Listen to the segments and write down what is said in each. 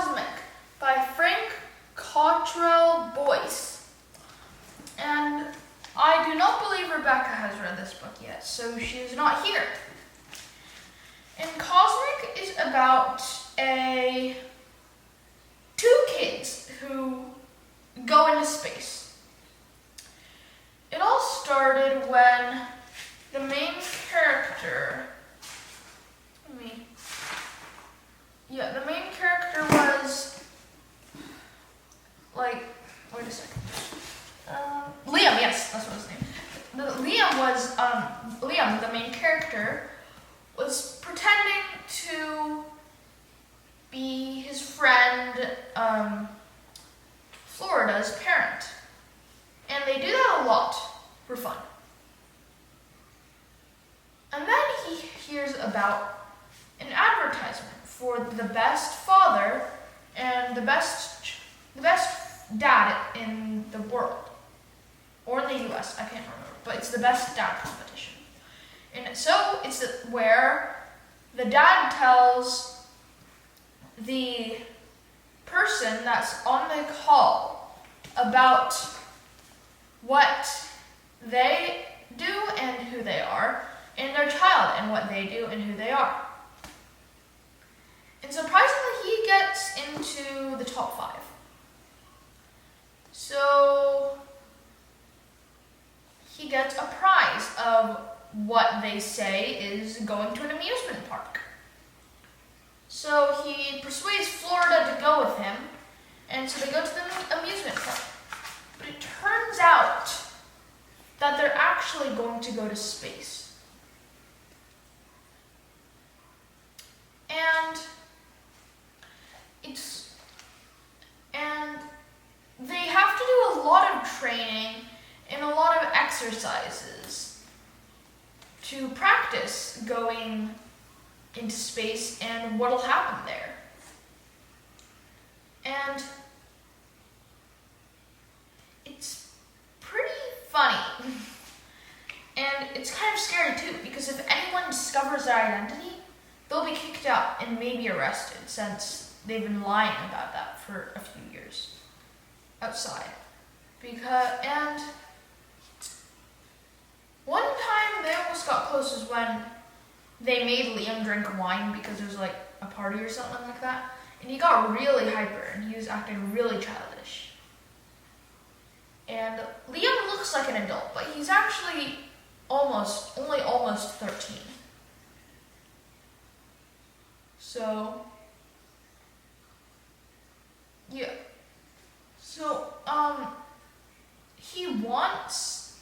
Cosmic by Frank Cottrell Boyce. And I do not believe Rebecca has read this book yet, so she is not here. And Cosmic is about two kids who go into space. It all started when the main character, the main character was wait a second. Liam, yes, that's what his name. Liam, the main character, was pretending to be his friend, Florida's parent. And they do that a lot for fun. And then he hears about an advertisement for the best father and the best dad in the world. Or in the US, I can't remember, but it's the best dad competition. And so it's where the dad tells the person that's on the call about what they do and who they are, and their child and what they do and who they are. And surprisingly, he gets into the top 5. So he gets a prize of what they say is going to an amusement park. So he persuades Florida to go with him, and so they go to the amusement park. But it turns out that they're actually going to go to space. And they have to do a lot of training and a lot of exercises to practice going into space and what'll happen there. And it's pretty funny. And it's kind of scary too, because if anyone discovers their identity, they'll be kicked out and maybe arrested, since they've been lying about that for a few years outside. And one time they almost got close is when they made Liam drink wine because there was like a party or something like that. And he got really hyper and he was acting really childish. And Liam looks like an adult, but he's actually only almost 13. So, yeah. So, he wants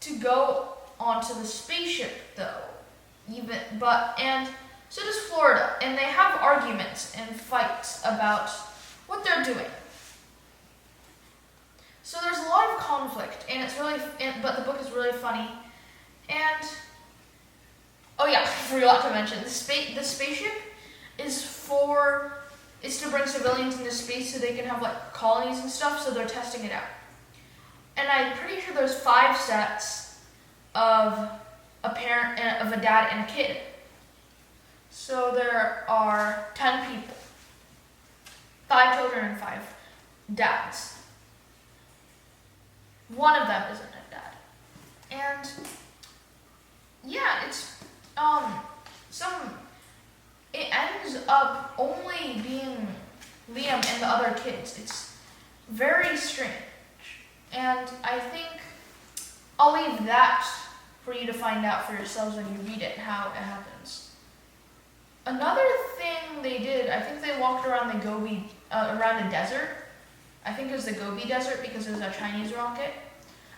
to go onto the spaceship though, and so does Florida, and they have arguments and fights about what they're doing. So there's a lot of conflict, and but the book is really funny. And oh yeah, I forgot to mention the spaceship is to bring civilians into space so they can have like colonies and stuff. So they're testing it out. And I'm pretty sure there's 5 sets of a parent, of a dad and a kid. So there are 10 people, 5 children and 5 dads. One of them isn't a dad. And yeah, it ends up only being Liam and the other kids. It's very strange. And I think I'll leave that for you to find out for yourselves when you read it, how it happens. Another thing they did, I think they walked around around the desert. I think it was the Gobi Desert because it was a Chinese rocket.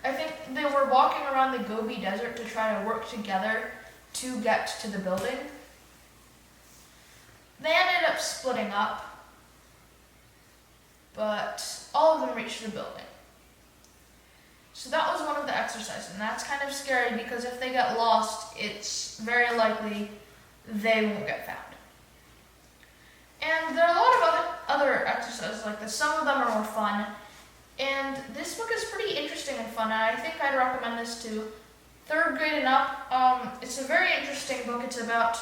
I think they were walking around the Gobi Desert to try to work together to get to the building. They ended up splitting up, but all of them reached the building. So that was one of the exercises, and that's kind of scary because if they get lost, it's very likely they won't get found. And there are a lot of other exercises like this. Some of them are more fun, and this book is pretty interesting and fun, and I think I'd recommend this to 3rd grade and up. It's a very interesting book. It's about,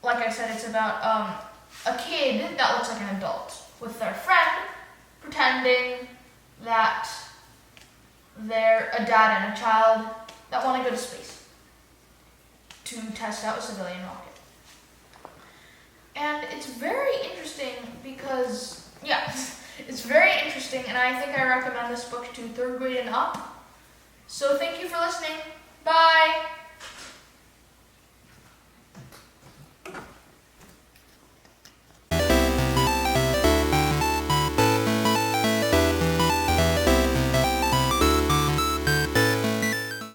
like I said, it's about a kid that looks like an adult with their friend pretending that they're a dad and a child that want to go to space to test out a civilian rocket. And it's very interesting because, yeah, it's very interesting, and I think I recommend this book to third grade and up. So thank you for listening. Bye!